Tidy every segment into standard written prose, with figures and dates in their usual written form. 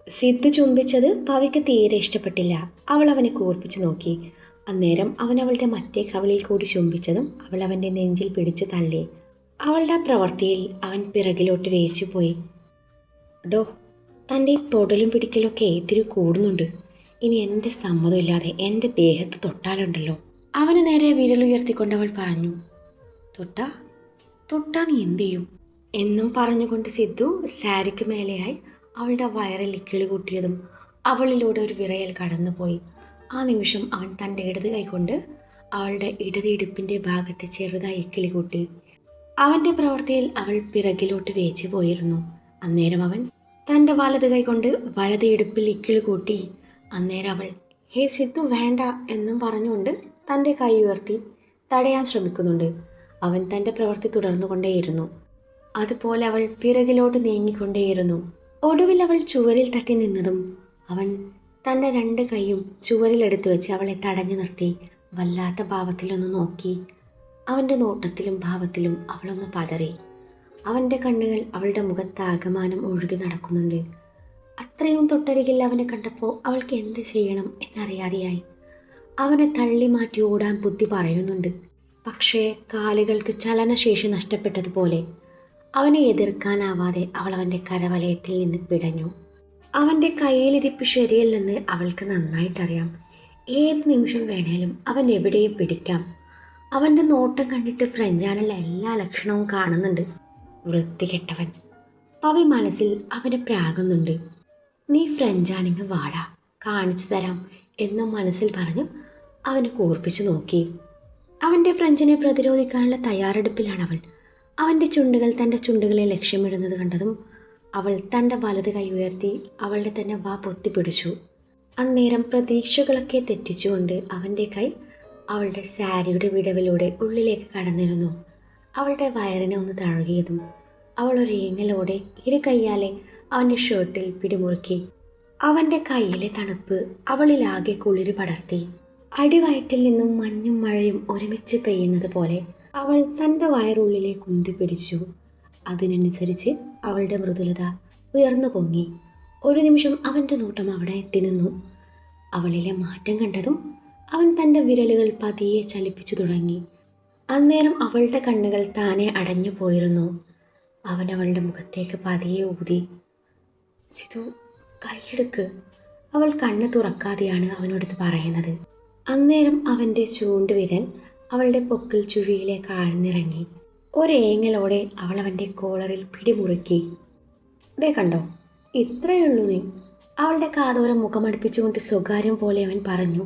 സിദ്ധു ചുംബിച്ചത് പവിക്ക് തീരെ ഇഷ്ടപ്പെട്ടില്ല. അവൾ അവനെ കൂർപ്പിച്ചു നോക്കി. അന്നേരം അവൻ അവളുടെ മറ്റേ കവിളിൽ കൂടി ചുംബിച്ചതും അവൾ അവൻ്റെ നെഞ്ചിൽ പിടിച്ചു തള്ളി. അവളുടെ പ്രവൃത്തിയിൽ അവൻ പിറകിലോട്ട് വേച്ചുപോയി. ഡോ, തൻ്റെ തൊടലും പിടിക്കലൊക്കെ ഇത്തിരി കൂടുന്നുണ്ട്. ഇനി എൻ്റെ സമ്മതമില്ലാതെ എൻ്റെ ദേഹത്ത് തൊട്ടാലുണ്ടല്ലോ. അവന് നേരെ വിരലുയർത്തിക്കൊണ്ട് അവൾ പറഞ്ഞു. തൊട്ടാ തൊട്ടാ നീ എന്തു ചെയ്യും എന്നും പറഞ്ഞുകൊണ്ട് സിദ്ധു സാരിക്ക് മേലെയായി അവളുടെ വയറിൽ ഇക്കിളി കൂട്ടിയതും അവളിലൂടെ ഒരു വിറയൽ കടന്നുപോയി. ആ നിമിഷം അവൻ തൻ്റെ ഇടത് കൈകൊണ്ട് അവളുടെ ഇടത് ഇടുപ്പിൻ്റെ ഭാഗത്ത് ചെറുതായി ഇക്കിളി കൂട്ടി. അവൻ്റെ പ്രവൃത്തിയിൽ അവൾ പിറകിലോട്ട് വേച്ചു പോയിരുന്നു. അന്നേരം അവൻ തൻ്റെ വലത് കൈകൊണ്ട് വലത് ഇടുപ്പിൽ ഇക്കിളി കൂട്ടി. അന്നേരം അവൾ ഹേ സിദ്ധു വേണ്ട എന്നും പറഞ്ഞുകൊണ്ട് തൻ്റെ കൈ ഉയർത്തി തടയാൻ ശ്രമിക്കുന്നുണ്ട്. അവൻ തൻ്റെ പ്രവൃത്തി തുടർന്നുകൊണ്ടേയിരുന്നു. അതുപോലെ അവൾ പിറകിലോട്ട് നീങ്ങിക്കൊണ്ടേയിരുന്നു. ഒടുവിൽ അവൾ ചുവരിൽ തട്ടി നിന്നതും അവൻ തൻ്റെ രണ്ട് കൈയും ചുവരിലെടുത്തു വെച്ച് അവളെ തടഞ്ഞു നിർത്തി വല്ലാത്ത ഭാവത്തിലൊന്ന് നോക്കി. അവൻ്റെ നോട്ടത്തിലും ഭാവത്തിലും അവളൊന്ന് പതറി. അവൻ്റെ കണ്ണുകൾ അവളുടെ മുഖത്താകമാനം ഒഴുകി നടക്കുന്നുണ്ട്. അത്രയും തൊട്ടരികിൽ അവനെ കണ്ടപ്പോൾ അവൾക്ക് എന്ത് ചെയ്യണം എന്നറിയാതെയായി. അവനെ തള്ളി മാറ്റി ഓടാൻ ബുദ്ധി പറയുന്നുണ്ട്. പക്ഷേ കാലുകൾക്ക് ചലനശേഷി നഷ്ടപ്പെട്ടതുപോലെ അവനെ എതിർക്കാനാവാതെ അവൾ അവൻ്റെ കരവലയത്തിൽ നിന്ന് പിടഞ്ഞു. അവൻ്റെ കയ്യിലിരിപ്പ് ശരിയല്ലെന്ന് അവൾക്ക് നന്നായിട്ടറിയാം. ഏത് നിമിഷം വേണേലും അവൻ എവിടെയും പിടിക്കാം. അവൻ്റെ നോട്ടം കണ്ടിട്ട് ഫ്രഞ്ചാനുള്ള എല്ലാ ലക്ഷണവും കാണുന്നുണ്ട്. വൃത്തികെട്ടവൻ. പവി മനസ്സിൽ അവനെ പ്രാകുന്നുണ്ട്. നീ ഫ്രഞ്ചാണെങ്കിൽ വാടാ, കാണിച്ചു തരാം എന്നും മനസ്സിൽ പറഞ്ഞു അവനെ കൂർപ്പിച്ചു നോക്കി. അവൻ്റെ ഫ്രഞ്ചിനെ പ്രതിരോധിക്കാനുള്ള തയ്യാറെടുപ്പിലാണ് അവൾ. അവൻ്റെ ചുണ്ടുകൾ തൻ്റെ ചുണ്ടുകളെ ലക്ഷ്യമിടുന്നത് കണ്ടതും അവൾ തൻ്റെ വലത് കൈ ഉയർത്തി അവളുടെ തന്നെ വാ പൊത്തിപ്പിടിച്ചു. അന്നേരം പ്രതീക്ഷകളൊക്കെ തെറ്റിച്ചുകൊണ്ട് അവൻ്റെ കൈ അവളുടെ സാരിയുടെ വിടവിലൂടെ ഉള്ളിലേക്ക് കടന്നിരുന്നു. അവളുടെ വയറിനെ ഒന്ന് തഴുകിയതും അവൾ ഒരു ഏങ്ങലോടെ ഇരു കൈയാലെ അവൻ്റെ ഷർട്ടിൽ പിടിമുറുക്കി. അവൻ്റെ കൈയിലെ തണുപ്പ് അവളിലാകെ കുളിര് പടർത്തി. അടിവയറ്റിൽ നിന്നും മഞ്ഞും മഴയും ഒരുമിച്ച് പെയ്യുന്നത് പോലെ അവൾ തൻ്റെ വയറുള്ളിലെ കുന്തി പിടിച്ചു. അതിനനുസരിച്ച് അവളുടെ മൃദുലത ഉയർന്നു പൊങ്ങി. ഒരു നിമിഷം അവൻ്റെ നോട്ടം അവിടെ എത്തി നിന്നു. അവളിലെ മാറ്റം കണ്ടതും അവൻ തൻ്റെ വിരലുകൾ പതിയെ ചലിപ്പിച്ചു തുടങ്ങി. അന്നേരം അവളുടെ കണ്ണുകൾ താനെ അടഞ്ഞു പോയിരുന്നു. അവൻ അവളുടെ മുഖത്തേക്ക് പതിയെ ഊതി. സിതു, കൈയെടുക്ക്. അവൾ കണ്ണ് തുറക്കാതെയാണ് അവനോടത് പറയുന്നത്. അന്നേരം അവൻ്റെ ചൂണ്ടുവിരൽ അവളുടെ പൊക്കിൾ ചുഴിയിലേക്ക് ആഴ്ന്നിറങ്ങി. ഒരേങ്ങലോടെ അവൾ അവൻ്റെ കോളറിൽ പിടിമുറുക്കി. ദേ കണ്ടോ, ഇത്രയുള്ളൂ നീ. അവളുടെ കാതോരം മുഖമടുപ്പിച്ചുകൊണ്ട് സ്വകാര്യം പോലെ അവൻ പറഞ്ഞു.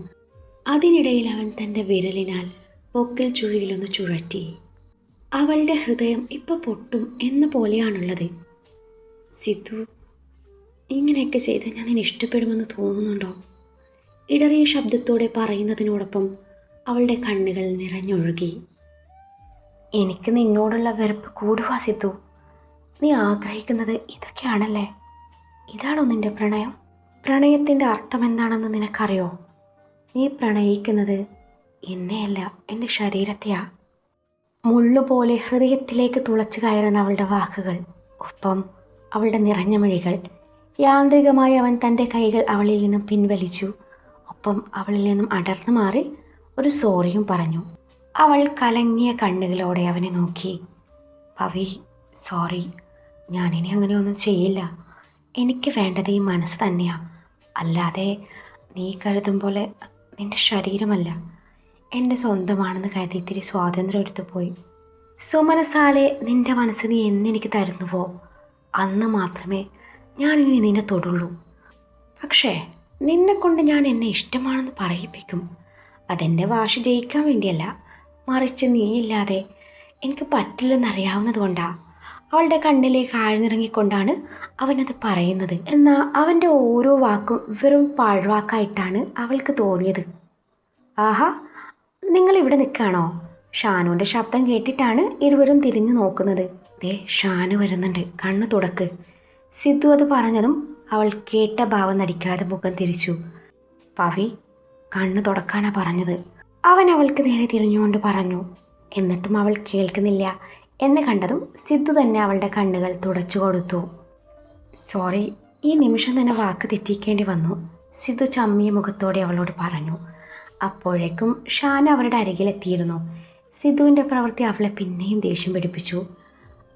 അതിനിടയിൽ അവൻ തൻ്റെ വിരലിനാൽ പൊക്കിൾ ചുഴിയിലൊന്ന് ചുഴറ്റി. അവളുടെ ഹൃദയം ഇപ്പം പൊട്ടും എന്ന പോലെയാണുള്ളത്. സിദ്ധു, ഇങ്ങനെയൊക്കെ ചെയ്ത് ഞാൻ നിന്നെ ഇഷ്ടപ്പെടുമെന്ന് തോന്നുന്നുണ്ടോ? ഇടറിയ ശബ്ദത്തോടെ പറയുന്നതിനോടൊപ്പം അവളുടെ കണ്ണുകൾ നിറഞ്ഞൊഴുകി. എനിക്ക് നിന്നോടുള്ള വെറുപ്പ് കൂടുവാ സിദ്ധു. നീ ആഗ്രഹിക്കുന്നത് ഇതൊക്കെയാണല്ലേ? ഇതാണോ നിൻ്റെ പ്രണയം? പ്രണയത്തിൻ്റെ അർത്ഥം എന്താണെന്ന് നിനക്കറിയോ? നീ പ്രണയിക്കുന്നത് എന്നെയല്ല, എൻ്റെ ശരീരത്തെയാ. മുള്ളുപോലെ ഹൃദയത്തിലേക്ക് തുളച്ചു കയറുന്ന അവളുടെ വാക്കുകൾ, ഒപ്പം അവളുടെ നിറഞ്ഞ മിഴികൾ. യാന്ത്രികമായി അവൻ തൻ്റെ കൈകൾ അവളിൽ നിന്നും പിൻവലിച്ചു. ഒപ്പം അവളിൽ നിന്നും അടർന്നു മാറി ഒരു സോറിയും പറഞ്ഞു. അവൾ കലങ്ങിയ കണ്ണുകളോടെ അവനെ നോക്കി. പവി, സോറി, ഞാനിനി അങ്ങനെയൊന്നും ചെയ്യില്ല. എനിക്ക് വേണ്ടത് ഈ മനസ്സ് തന്നെയാ, അല്ലാതെ നീ കരുതും പോലെ നിൻ്റെ ശരീരമല്ല. എൻ്റെ സ്വന്തമാണെന്ന് കരുതി ഇത്തിരി സ്വാതന്ത്ര്യം എടുത്തു പോയി. സുമനസാലെ നിൻ്റെ മനസ്സ് നീ എന്നെനിക്ക് തരുന്നുവോ അന്ന് മാത്രമേ ഞാനിനി നിന്നെ തൊടുള്ളൂ. പക്ഷേ നിന്നെക്കൊണ്ട് ഞാൻ എന്നെ ഇഷ്ടമാണെന്ന് പറയിപ്പിക്കും. അതെൻ്റെ വാശി ജയിക്കാൻ വേണ്ടിയല്ല, മറിച്ച് നീയില്ലാതെ എനിക്ക് പറ്റില്ലെന്നറിയാവുന്നത് കൊണ്ടാണ്. അവളുടെ കണ്ണിലേക്ക് ആഴ്ന്നിറങ്ങിക്കൊണ്ടാണ് അവനത് പറയുന്നത്. എന്നാൽ അവൻ്റെ ഓരോ വാക്കും വെറും പാഴ്വാക്കായിട്ടാണ് അവൾക്ക് തോന്നിയത്. ആഹാ, നിങ്ങളിവിടെ നിൽക്കുകയാണോ? ഷാനുവിൻ്റെ ശബ്ദം കേട്ടിട്ടാണ് ഇരുവരും തിരിഞ്ഞു നോക്കുന്നത്. ദേ ഷാനു വരുന്നുണ്ട്, കണ്ണു തുടക്ക്. സിദ്ധു അത് പറഞ്ഞതും അവൾ കേട്ട ഭാവം നടിക്കാതെ മുഖം തിരിച്ചു. പവി, കണ്ണു തുടക്കാനാ പറഞ്ഞത്. അവൻ അവൾക്ക് നേരെ തിരിഞ്ഞുകൊണ്ട് പറഞ്ഞു. എന്നിട്ടും അവൾ കേൾക്കുന്നില്ല എന്ന് കണ്ടതും സിദ്ധു തന്നെ അവളുടെ കണ്ണുകൾ തുടച്ചു കൊടുത്തു. സോറി, ഈ നിമിഷം തന്നെ വാക്ക് തെറ്റിക്കേണ്ടി വന്നു. സിദ്ധു ചമ്മിയ മുഖത്തോടെ അവളോട് പറഞ്ഞു. അപ്പോഴേക്കും ഷാൻ അവരുടെ അരികിലെത്തിയിരുന്നു. സിദ്ധുവിൻ്റെ പ്രവൃത്തി അവളെ പിന്നെയും ദേഷ്യം പിടിപ്പിച്ചു.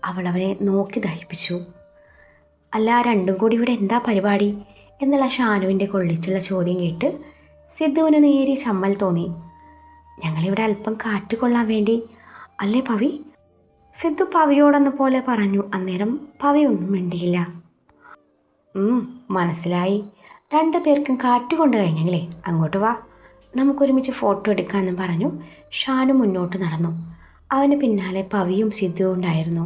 അവൾ അവനെ നോക്കി ദഹിപ്പിച്ചു. അല്ല, രണ്ടും കൂടി ഇവിടെ എന്താ പരിപാടി എന്നുള്ള ഷാനുവിൻ്റെ കൊള്ളിച്ചുള്ള ചോദ്യം കേട്ട് സിദ്ധുവിന് നേരെ ചമ്മൽ തോന്നി. ഞങ്ങളിവിടെ അല്പം കാറ്റ് കൊള്ളാൻ വേണ്ടി അല്ലേ പവി? സിദ്ധു പവിയോടെന്ന പോലെ പറഞ്ഞു. അന്നേരം പവി ഒന്നും മിണ്ടിയില്ല. മനസ്സിലായി, രണ്ടു പേർക്കും കാറ്റ് കൊണ്ട് കഴിഞ്ഞെങ്കിലേ അങ്ങോട്ട് വാ, നമുക്കൊരുമിച്ച് ഫോട്ടോ എടുക്കാമെന്നും പറഞ്ഞു ഷാനു മുന്നോട്ട് നടന്നു. അവന് പിന്നാലെ പവിയും സിദ്ധുവും ഉണ്ടായിരുന്നു.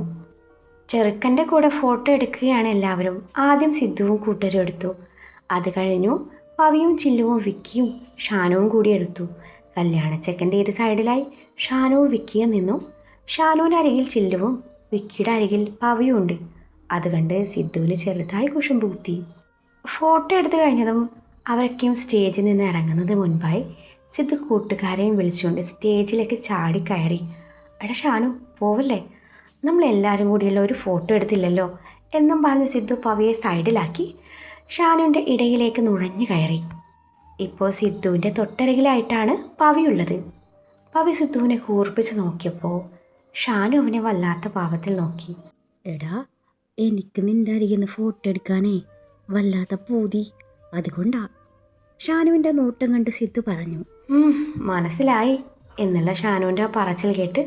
ചെറുക്കൻ്റെ കൂടെ ഫോട്ടോ എടുക്കുകയാണ് എല്ലാവരും. ആദ്യം സിദ്ധുവും കൂട്ടരും എടുത്തു. അത് കഴിഞ്ഞു പവിയും ചില്ലുവും വിക്കിയും ഷാനുവും കൂടി എടുത്തു. കല്യാണച്ചെക്കൻ്റെ ഇരു സൈഡിലായി ഷാനുവും വിക്കിയും നിന്നു. ഷാനുവിൻ്റെ അരികിൽ ചില്ലുവും വിക്കിയുടെ അരികിൽ പവിയും ഉണ്ട്. അത് കണ്ട് സിദ്ധുവിന് ചെറുതായി കുശുമ്പ് കുത്തി. ഫോട്ടോ എടുത്തു കഴിഞ്ഞതും അവരൊക്കെയും സ്റ്റേജിൽ നിന്ന് ഇറങ്ങുന്നതിന് മുൻപായി സിദ്ധു കൂട്ടുകാരെയും വിളിച്ചുകൊണ്ട് സ്റ്റേജിലേക്ക് ചാടിക്കയറി. എടാ ഷാനു, പോവല്ലേ, നമ്മളെല്ലാവരും കൂടിയുള്ള ഒരു ഫോട്ടോ എടുത്തില്ലല്ലോ എന്നും പറഞ്ഞ് സിദ്ധു പവിയെ സൈഡിലാക്കി ഷാനുവിൻ്റെ ഇടയിലേക്ക് നുഴഞ്ഞു കയറി. ഇപ്പോൾ സിദ്ധുവിൻ്റെ തൊട്ടരികിലായിട്ടാണ് പവിയുള്ളത്. പവി സിദ്ധുവിനെ കൂർപ്പിച്ച് നോക്കിയപ്പോൾ ഷാനു അവനെ വല്ലാത്ത പാവത്തിൽ നോക്കി. എടാ, എനിക്ക് നിൻ്റെ അരികിൽ നിന്ന് ഫോട്ടോ എടുക്കാനേ വല്ലാത്ത പൂതി, അതുകൊണ്ടാ. ഷാനുവിൻ്റെ നോട്ടം കണ്ട് സിദ്ധു പറഞ്ഞു. മനസ്സിലായി എന്നുള്ള ഷാനുവിൻ്റെ പറച്ചിൽ കേട്ട്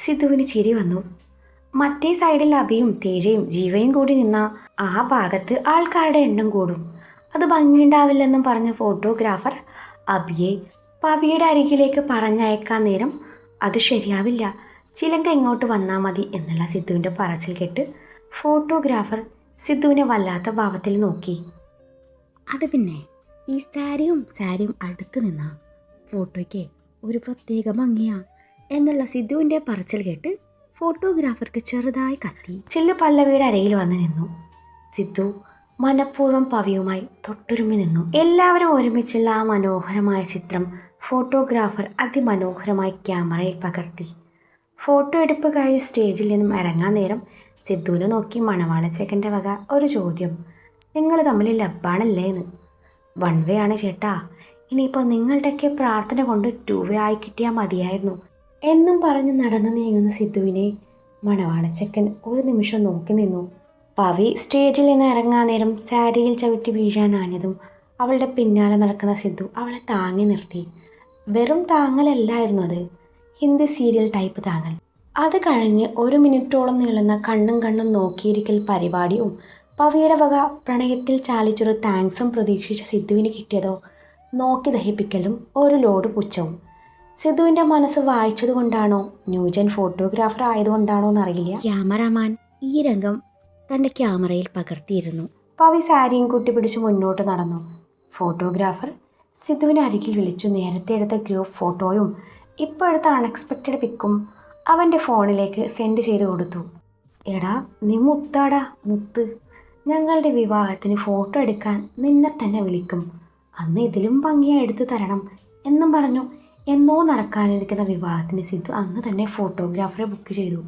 സിദ്ധുവിന് ചിരി വന്നു. മറ്റേ സൈഡിൽ അഭിയും തേജയും ജീവയും കൂടി നിന്ന ആ ഭാഗത്ത് ആൾക്കാരുടെ എണ്ണം കൂടും, അത് ഭംഗിയുണ്ടാവില്ലെന്നും പറഞ്ഞ ഫോട്ടോഗ്രാഫർ അഭിയെ പവിയുടെ അരികിലേക്ക് പറഞ്ഞയക്കാൻ നേരം അത് ശരിയാവില്ല, ചിലങ്ക ഇങ്ങോട്ട് വന്നാൽ മതി എന്നുള്ള സിദ്ധുവിൻ്റെ പറച്ചിൽ കേട്ട് ഫോട്ടോഗ്രാഫർ സിദ്ധുവിനെ വല്ലാത്ത ഭാവത്തിൽ നോക്കി. അത് പിന്നെ ഈ സാരിയും അടുത്ത് നിന്ന ഫോട്ടോയ്ക്ക് ഒരു പ്രത്യേക ഭംഗിയാ എന്നുള്ള സിദ്ധുവിൻ്റെ പറച്ചിൽ കേട്ട് ഫോട്ടോഗ്രാഫർക്ക് ചെറുതായി കത്തി. ചില്ല് പല്ലവിയുടെ അരയിൽ വന്ന് നിന്നു. സിദ്ധു മനഃപൂർവ്വം പവിയുമായി തൊട്ടുരുമ്മി നിന്നു. എല്ലാവരും ഒരുമിച്ചുള്ള ആ മനോഹരമായ ചിത്രം ഫോട്ടോഗ്രാഫർ അതിമനോഹരമായി ക്യാമറയിൽ പകർത്തി. ഫോട്ടോ എടുപ്പ് കഴിഞ്ഞ് സ്റ്റേജിൽ നിന്നും ഇറങ്ങാൻ നേരം സിദ്ധുവിനെ നോക്കി മണവാളച്ചേക്കൻ്റെ വക ഒരു ചോദ്യം. നിങ്ങൾ തമ്മിൽ ലബ്ബാണല്ലേ എന്ന്. വൺ വേ ആണ് ചേട്ടാ, ഇനിയിപ്പോൾ നിങ്ങളുടെയൊക്കെ പ്രാർത്ഥന കൊണ്ട് 2 വേ ആയി കിട്ടിയാൽ മതിയായിരുന്നു എന്നും പറഞ്ഞ് നടന്നു നീങ്ങുന്ന സിദ്ധുവിനെ മണവാളച്ചക്കൻ ഒരു നിമിഷം നോക്കി നിന്നു. പവി സ്റ്റേജിൽ നിന്ന് ഇറങ്ങാൻ നേരം സാരിയിൽ ചവിട്ടി വീഴാനാഞ്ഞതും അവളുടെ പിന്നാലെ നടക്കുന്ന സിദ്ധു അവളെ താങ്ങി നിർത്തി. വെറും താങ്ങലല്ലായിരുന്നു അത്, ഹിന്ദി സീരിയൽ ടൈപ്പ് താങ്ങൽ. അത് കഴിഞ്ഞ് 1 മിനിറ്റോളം നീളുന്ന കണ്ണും നോക്കിയിരിക്കൽ പരിപാടിയും പവിയുടെ വക പ്രണയത്തിൽ ചാലിച്ചൊരു താങ്ക്സും പ്രതീക്ഷിച്ച സിദ്ധുവിന് കിട്ടിയതോ നോക്കി ദഹിപ്പിക്കലും ഒരു ലോഡ് പുച്ഛവും. സിദ്ധുവിൻ്റെ മനസ്സ് വായിച്ചതുകൊണ്ടാണോ ന്യൂജൻ ഫോട്ടോഗ്രാഫർ ആയതുകൊണ്ടാണോ എന്നറിയില്ല, ക്യാമറാമാൻ ഈ രംഗം തൻ്റെ ക്യാമറയിൽ പകർത്തിയിരുന്നു. പവി സാരിയും കുട്ടിപ്പിടിച്ച് മുന്നോട്ട് നടന്നു. ഫോട്ടോഗ്രാഫർ സിദ്ധുവിനെ അരികിൽ വിളിച്ചു. നേരത്തെ എടുത്ത ഗ്രൂപ്പ് ഫോട്ടോയും ഇപ്പോൾ എടുത്ത അൺഎക്സ്പെക്റ്റഡ് പിക്കും അവൻ്റെ ഫോണിലേക്ക് സെൻഡ് ചെയ്ത് കൊടുത്തു. എടാ നീ മുത്താടാ മുത്ത്, ഞങ്ങളുടെ വിവാഹത്തിന് ഫോട്ടോ എടുക്കാൻ നിന്നെ തന്നെ വിളിക്കും, അന്ന് ഇതിലും ഭംഗിയായി എടുത്തു തരണം എന്നും പറഞ്ഞു എന്നോ നടക്കാനിരിക്കുന്ന വിവാഹത്തിന് സിദ്ധു അന്ന് തന്നെ ഫോട്ടോഗ്രാഫറെ ബുക്ക് ചെയ്തു.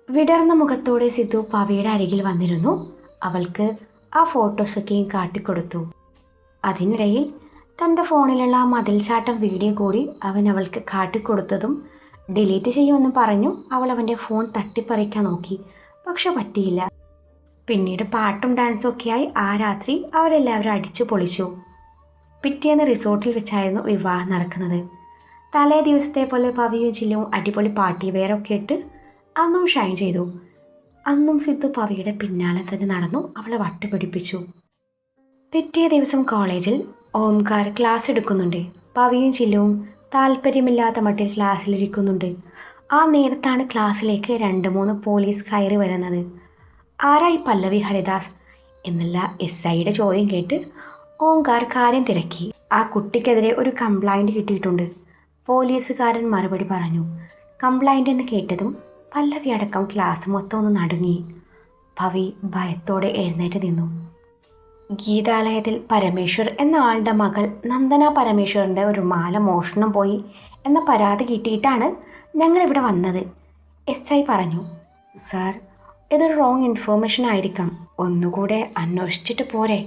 വിടർന്ന മുഖത്തോടെ സിദ്ധു പവിയുടെ അരികിൽ വന്നിരുന്നു. അവൾക്ക് ആ ഫോട്ടോസൊക്കെയും കാട്ടിക്കൊടുത്തു. അതിനിടയിൽ തൻ്റെ ഫോണിലുള്ള ആ മതിൽച്ചാട്ടം വീഡിയോ കൂടി അവൻ അവൾക്ക് കാട്ടിക്കൊടുത്തതും ഡിലീറ്റ് ചെയ്യുമെന്ന് പറഞ്ഞു അവൾ അവൻ്റെ ഫോൺ തട്ടിപ്പറിക്കാൻ നോക്കി. പക്ഷെ പറ്റിയില്ല. പിന്നീട് പാട്ടും ഡാൻസും ഒക്കെയായി ആ രാത്രി അവരെല്ലാവരും അടിച്ചു പൊളിച്ചു. പിറ്റേന്ന് റിസോർട്ടിൽ വെച്ചായിരുന്നു വിവാഹം നടക്കുന്നത്. തലേ ദിവസത്തെ പോലെ പവിയും ചില്ലുവും അടിപൊളി പാർട്ടി വെയറൊക്കെ ഇട്ട് അന്നും ഷൈൻ ചെയ്തു. അന്നും സിദ്ധു പവിയുടെ പിന്നാലെ തന്നെ നടന്നു അവളെ വട്ടുപിടിപ്പിച്ചു. പിറ്റേ ദിവസം കോളേജിൽ ഓംകാർ ക്ലാസ് എടുക്കുന്നുണ്ട്. പവിയും ചില്ലുവും താല്പര്യമില്ലാത്ത മട്ടിൽ ക്ലാസ്സിലിരിക്കുന്നുണ്ട്. ആ നേരത്താണ് ക്ലാസ്സിലേക്ക് 2-3 പോലീസ് കയറി വരുന്നത്. ആരായി പല്ലവി ഹരിദാസ് എന്നുള്ള SIയുടെ ചോദ്യം കേട്ട് ഓംകാർ കാര്യം തിരക്കി. ആ കുട്ടിക്കെതിരെ ഒരു കംപ്ലൈൻറ്റ് കിട്ടിയിട്ടുണ്ട്. പോലീസുകാരൻ മറുപടി പറഞ്ഞു. കംപ്ലൈൻ്റ് എന്ന് കേട്ടതും പല്ലവി അടക്കം ക്ലാസ് മൊത്തം ഒന്ന് നടുങ്ങി. പവി ഭയത്തോടെ എഴുന്നേറ്റ് നിന്നു. ഗീതാലയത്തിൽ പരമേശ്വർ എന്ന ആളുടെ മകൾ നന്ദന പരമേശ്വറിൻ്റെ ഒരു മാല മോഷണം പോയി എന്ന പരാതി കിട്ടിയിട്ടാണ് ഞങ്ങളിവിടെ വന്നത്, SI പറഞ്ഞു. സാർ, ഇതൊരു റോങ് ഇൻഫോർമേഷൻ ആയിരിക്കാം, ഒന്നുകൂടെ അന്വേഷിച്ചിട്ട് പോരെ?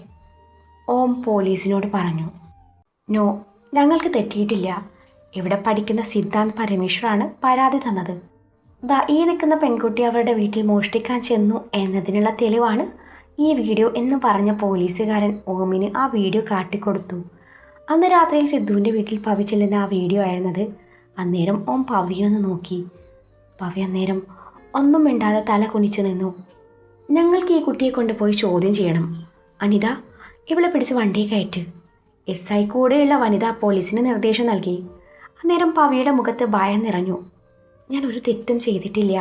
ഓം പോലീസിനോട് പറഞ്ഞു. നോ, ഞങ്ങൾക്ക് തെറ്റിയിട്ടില്ല. ഇവിടെ പഠിക്കുന്ന സിദ്ധാന്ത് പരമേശ്വറാണ് പരാതി തന്നത്. ദാ ഈ നിൽക്കുന്ന പെൺകുട്ടി അവരുടെ വീട്ടിൽ മോഷ്ടിക്കാൻ ചെന്നു എന്നതിനുള്ള തെളിവാണ് ഈ വീഡിയോ എന്ന് പറഞ്ഞ പോലീസുകാരൻ ഓമിന് ആ വീഡിയോ കാട്ടിക്കൊടുത്തു. അന്ന് രാത്രിയിൽ സിദ്ധുവിൻ്റെ വീട്ടിൽ പവി ചെല്ലുന്ന ആ വീഡിയോ ആയിരുന്നത്. അന്നേരം ഓം പവിയൊന്ന് നോക്കി. പവി അന്നേരം ഒന്നും മിണ്ടാതെ തല കുനിച്ചു നിന്നു. ഞങ്ങൾക്ക് ഈ കുട്ടിയെ കൊണ്ടുപോയി ചോദ്യം ചെയ്യണം. അനിത, ഇവളെ പിടിച്ച് വണ്ടിയിൽ കയറ്റ്. SI കൂടെയുള്ള വനിത പോലീസിന് നിർദ്ദേശം നൽകി. അന്നേരം പവിയുടെ മുഖത്ത് ഭയം നിറഞ്ഞു. ഞാൻ ഒരു തെറ്റും ചെയ്തിട്ടില്ല,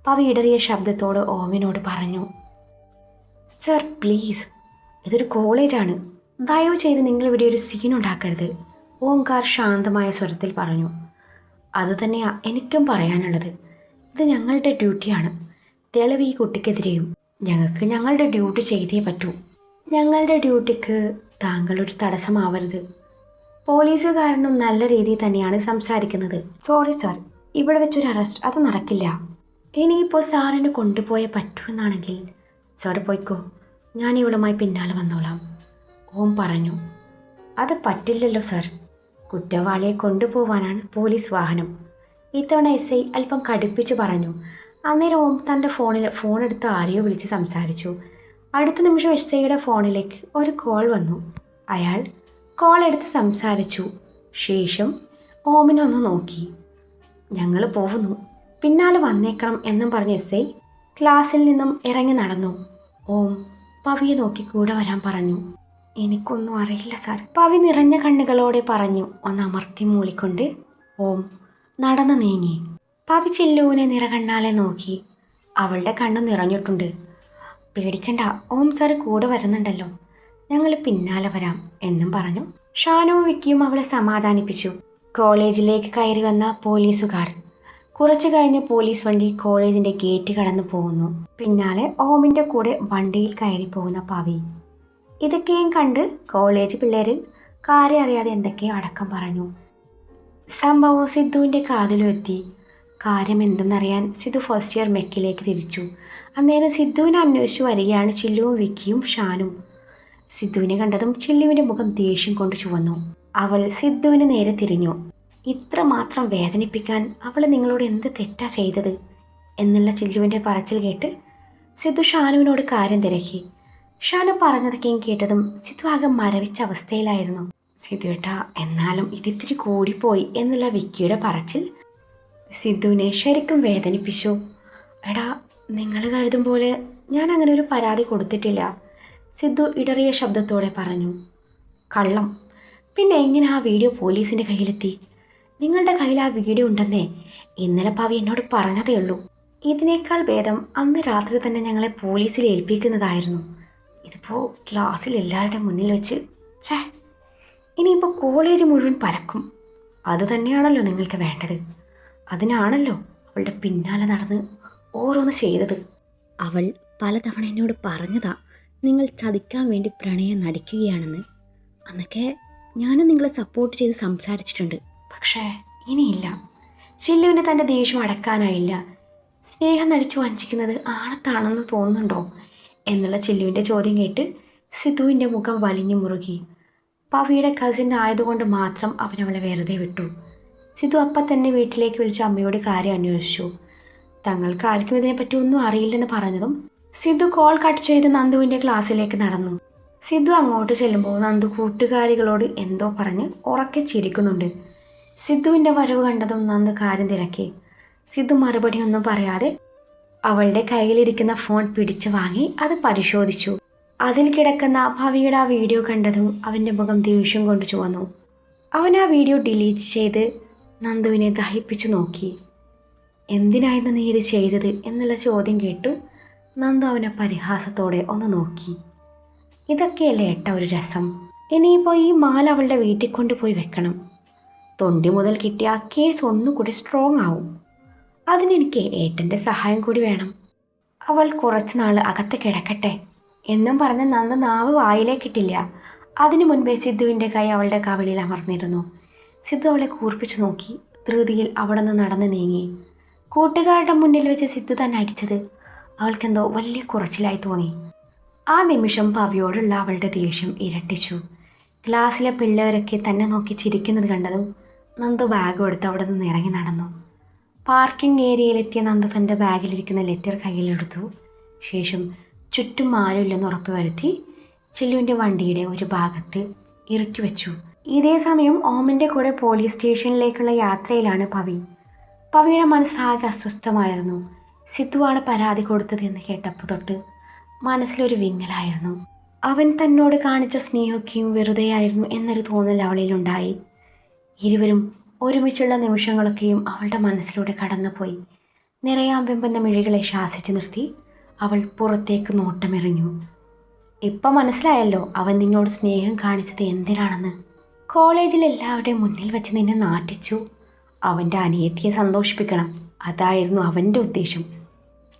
പവി ഇടറിയ ശബ്ദത്തോട് ഓമിനോട് പറഞ്ഞു. സർ പ്ലീസ്, ഇതൊരു കോളേജാണ്. ദയവ് ചെയ്ത് നിങ്ങളിവിടെ ഒരു സീൻ ഉണ്ടാക്കരുത്, ഓംകാർ ശാന്തമായ സ്വരത്തിൽ പറഞ്ഞു. അതുതന്നെയാ എനിക്കും പറയാനുള്ളത്. ഇത് ഞങ്ങളുടെ ഡ്യൂട്ടിയാണ്. തെളിവ് ഈ കുട്ടിക്കെതിരെയും. ഞങ്ങൾക്ക് ഞങ്ങളുടെ ഡ്യൂട്ടി ചെയ്തേ പറ്റൂ. ഞങ്ങളുടെ ഡ്യൂട്ടിക്ക് താങ്കളൊരു തടസ്സമാവരുത്. പോലീസുകാരനും നല്ല രീതിയിൽ തന്നെയാണ് സംസാരിക്കുന്നത്. സോറി സാർ, ഇവിടെ വെച്ചൊരു അറസ്റ്റ് അത് നടക്കില്ല. ഇനിയിപ്പോൾ സാറിന് കൊണ്ടുപോയേ പറ്റുമെന്നാണെങ്കിൽ സാർ പോയിക്കോ, ഞാൻ ഇവളുമായി പിന്നാലെ വന്നോളാം, ഓം പറഞ്ഞു. അത് പറ്റില്ലല്ലോ സാർ, കുറ്റവാളിയെ കൊണ്ടുപോവാനാണ് പോലീസ് വാഹനം. ഇത്തവണ SI അല്പം കടുപ്പിച്ച് പറഞ്ഞു. അന്നേരം ഓം തൻ്റെ ഫോണെടുത്ത് ആരെയോ വിളിച്ച് സംസാരിച്ചു. അടുത്ത നിമിഷം SIയുടെ ഫോണിലേക്ക് ഒരു കോൾ വന്നു. അയാൾ കോൾ എടുത്ത് സംസാരിച്ചു. ശേഷം ഓമിനൊന്ന് നോക്കി. ഞങ്ങൾ പോകുന്നു, പിന്നാലെ വന്നേക്കണം എന്നും പറഞ്ഞ് SI ക്ലാസ്സിൽ നിന്നും ഇറങ്ങി നടന്നു. ഓം പവിയെ നോക്കി കൂടെ വരാൻ പറഞ്ഞു. എനിക്കൊന്നും അറിയില്ല സാർ, പവി നിറഞ്ഞ കണ്ണുകളോടെ പറഞ്ഞു. ഒന്ന് അമർത്തി മൂളിക്കൊണ്ട് ഓം നടന്നു നീങ്ങി. പവി ചില്ലുവിനെ നിറകണ്ണാലെ നോക്കി. അവളുടെ കണ്ണ് നിറഞ്ഞിട്ടുണ്ട്. പേടിക്കണ്ട, ഓം സാർ കൂടെ വരുന്നുണ്ടല്ലോ, ഞങ്ങൾ പിന്നാലെ വരാം എന്നും പറഞ്ഞു. ഷാനുവും വിക്കിയും അവളെ സമാധാനിപ്പിച്ചു. കോളേജിലേക്ക് കയറി വന്ന പോലീസുകാർ. കുറച്ചു കഴിഞ്ഞ് പോലീസ് വണ്ടി കോളേജിൻ്റെ ഗേറ്റ് കടന്നു പോകുന്നു. പിന്നാലെ ഓമിൻ്റെ കൂടെ വണ്ടിയിൽ കയറി പോകുന്ന പവി. ഇതൊക്കെയും കണ്ട് കോളേജ് പിള്ളേർ കാര്യം അറിയാതെ എന്തൊക്കെയോ അടക്കം പറഞ്ഞു. സംഭവം സിദ്ധുവിൻ്റെ കാതിലും എത്തി. കാര്യം എന്തെന്നറിയാൻ സിദ്ധു ഫസ്റ്റ് ഇയർ മെക്കിലേക്ക് തിരിച്ചു. അന്നേരം സിദ്ധുവിനെ അന്വേഷിച്ചു വരികയാണ് ചില്ലുവും വിക്കിയും ഷാനും. സിദ്ധുവിനെ കണ്ടതും ചില്ലുവിൻ്റെ മുഖം ദേഷ്യം കൊണ്ട് ചുവന്നു. അവൾ സിദ്ധുവിന് നേരെ തിരിഞ്ഞു. ഇത്രമാത്രം വേദനിപ്പിക്കാൻ അവൾ നിങ്ങളോട് എന്ത് തെറ്റാ ചെയ്തത് എന്നുള്ള ചില്ലുവിൻ്റെ പറച്ചിൽ കേട്ട് സിദ്ധു ഷാനുവിനോട് കാര്യം തിരക്കി. ഷാനു പറഞ്ഞതൊക്കെയും കേട്ടതും സിദ്ധു ആകെ മരവിച്ച അവസ്ഥയിലായിരുന്നു. സിദ്ധു ഏട്ടാ, എന്നാലും ഇതിത്തിരി കൂടിപ്പോയി എന്നുള്ള വിക്കിയുടെ പറച്ചിൽ സിദ്ധുവിനെ ശരിക്കും വേദനിപ്പിച്ചു. എടാ, നിങ്ങൾ കരുതും പോലെ ഞാൻ അങ്ങനെ ഒരു പരാതി കൊടുത്തിട്ടില്ല, സിദ്ധു ഇടറിയ ശബ്ദത്തോടെ പറഞ്ഞു. കള്ളം. പിന്നെ എങ്ങനെ ആ വീഡിയോ പോലീസിൻ്റെ കയ്യിലെത്തി? നിങ്ങളുടെ കയ്യിൽ ആ വീഡിയോ ഉണ്ടെന്നേ ഇന്നലെ പവി എന്നോട് പറഞ്ഞതേ ഉള്ളൂ. ഇതിനേക്കാൾ ഭേദം അന്ന് രാത്രി തന്നെ ഞങ്ങളെ പോലീസിൽ ഏൽപ്പിക്കുന്നതായിരുന്നു. ഇതിപ്പോൾ ക്ലാസ്സിൽ എല്ലാവരുടെ മുന്നിൽ വെച്ച് ഛേ, ഇനിയിപ്പോൾ കോളേജ് മുഴുവൻ പരക്കും. അതുതന്നെയാണല്ലോ നിങ്ങൾക്ക് വേണ്ടത്. അതിനാണല്ലോ അവളുടെ പിന്നാലെ നടന്ന് ഓരോന്ന് ചെയ്തത്. അവൾ പലതവണ എന്നോട് പറഞ്ഞതാ നിങ്ങൾ ചതിക്കാൻ വേണ്ടി പ്രണയം നടിക്കുകയാണെന്ന്. അന്നൊക്കെ ഞാനും നിങ്ങളെ സപ്പോർട്ട് ചെയ്ത് സംസാരിച്ചിട്ടുണ്ട്. പക്ഷേ ഇനിയില്ല. ചില്ലുവിന് തൻ്റെ ദേഷ്യം അടക്കാനായില്ല. സ്നേഹം നടിച്ചു വഞ്ചിക്കുന്നത് ആണത്താണെന്ന് തോന്നുന്നുണ്ടോ എന്നുള്ള ചില്ലുവിൻ്റെ ചോദ്യം കേട്ട് സിദ്ധുവിൻ്റെ മുഖം വലിഞ്ഞു മുറുകി. പവിയുടെ കസിൻ ആയതുകൊണ്ട് മാത്രം അവനവളെ വെറുതെ വിട്ടു. സിദ്ധു അപ്പം തന്നെ വീട്ടിലേക്ക് വിളിച്ച് അമ്മയോട് കാര്യം അന്വേഷിച്ചു. തങ്ങൾക്ക് ആർക്കും ഇതിനെപ്പറ്റി ഒന്നും അറിയില്ലെന്ന് പറഞ്ഞതും സിദ്ധു കോൾ കട്ട് ചെയ്ത് നന്ദുവിൻ്റെ ക്ലാസ്സിലേക്ക് നടന്നു. സിദ്ധു അങ്ങോട്ട് ചെല്ലുമ്പോൾ നന്ദു കൂട്ടുകാരികളോട് എന്തോ പറഞ്ഞ് ഉറക്കെ ചിരിക്കുന്നുണ്ട്. സിദ്ധുവിൻ്റെ വരവ് കണ്ടതും നന്ദു കാര്യം തിരക്കി. സിദ്ധു മറുപടി ഒന്നും പറയാതെ അവളുടെ കയ്യിലിരിക്കുന്ന ഫോൺ പിടിച്ചു വാങ്ങി അത് പരിശോധിച്ചു. അതിൽ കിടക്കുന്ന ഭവിയുടെ ആ വീഡിയോ കണ്ടതും അവൻ്റെ മുഖം ദേഷ്യം കൊണ്ട് ചുവന്നു. അവൻ ആ വീഡിയോ ഡിലീറ്റ് ചെയ്ത് നന്ദുവിനെ ദഹിപ്പിച്ചു നോക്കി. എന്തിനായിരുന്നു നീ ഇത് ചെയ്തത് എന്നുള്ള ചോദ്യം കേട്ടു നന്ദു അവനെ പരിഹാസത്തോടെ ഒന്ന് നോക്കി. ഇതൊക്കെയല്ലേ ഏട്ട ഒരു രസം. ഇനിയിപ്പോൾ ഈ മാല അവളുടെ വീട്ടിൽ കൊണ്ടുപോയി വെക്കണം. തൊണ്ടി മുതൽ കിട്ടിയ ആ കേസ് ഒന്നുകൂടി സ്ട്രോങ് ആവും. അതിനെനിക്ക് ഏട്ടൻ്റെ സഹായം കൂടി വേണം. അവൾ കുറച്ച് നാൾ അകത്ത് കിടക്കട്ടെ എന്നും പറഞ്ഞ് നന്ദു നാവ് വായിലേക്കിട്ടില്ല. അതിനു മുൻപേ സിദ്ധുവിൻ്റെ കൈ അവളുടെ കവിളിൽ അമർന്നിരുന്നു. സിദ്ധു അവളെ കൂർപ്പിച്ചു നോക്കി. ധൃതിയിൽ അവിടെ നിന്ന് നടന്ന് നീങ്ങി. കൂട്ടുകാരുടെ മുന്നിൽ വെച്ച് സിദ്ധു തന്നെ അടിച്ചത് അവൾക്കെന്തോ വലിയ കുറച്ചിലായി തോന്നി. ആ നിമിഷം പവിയോടുള്ള അവളുടെ ദേഷ്യം ഇരട്ടിച്ചു. ക്ലാസ്സിലെ പിള്ളേരൊക്കെ തന്നെ നോക്കി ചിരിക്കുന്നത് കണ്ടതും നന്ദു ബാഗ് എടുത്ത് അവിടെ നിന്ന് ഇറങ്ങി നടന്നു. പാർക്കിംഗ് ഏരിയയിലെത്തിയ നന്ദു തൻ്റെ ബാഗിലിരിക്കുന്ന ലെറ്റർ കയ്യിലെടുത്തു. ശേഷം ചുറ്റും ആരുമില്ലെന്ന് ഉറപ്പുവരുത്തി ചില്ലുവിൻ്റെ വണ്ടിയുടെ ഒരു ഭാഗത്ത് ഇറക്കി വെച്ചു. ഇതേ സമയം ഓമിൻ്റെ കൂടെ പോലീസ് സ്റ്റേഷനിലേക്കുള്ള യാത്രയിലാണ് പവി. പവിയുടെ മനസ്സാകെ അസ്വസ്ഥമായിരുന്നു. സിദ്ധുവാണ് പരാതി കൊടുത്തതെന്ന് കേട്ടപ്പോൾ തൊട്ട് മനസ്സിലൊരു വിങ്ങലായിരുന്നു. അവൻ തന്നോട് കാണിച്ച സ്നേഹമൊക്കെയും വെറുതെയായിരുന്നു എന്നൊരു തോന്നൽ അവളിലുണ്ടായി. ഇരുവരും ഒരുമിച്ചുള്ള നിമിഷങ്ങളൊക്കെയും അവളുടെ മനസ്സിലൂടെ കടന്നുപോയി. നിറയാൻ വെമ്പുന്ന മിഴികളെ ശാസിച്ചു നിർത്തി അവൾ പുറത്തേക്ക് നോട്ടമെറിഞ്ഞു. ഇപ്പം മനസ്സിലായല്ലോ അവൻ നിന്നോട് സ്നേഹം കാണിച്ചത് എന്തിനാണെന്ന്. കോളേജിൽ എല്ലാവരുടെയും മുന്നിൽ വെച്ച് നിന്നെ നാട്ടിച്ചു. അവൻ്റെ അനിയത്തിയെ സന്തോഷിപ്പിക്കണം, അതായിരുന്നു അവൻ്റെ ഉദ്ദേശം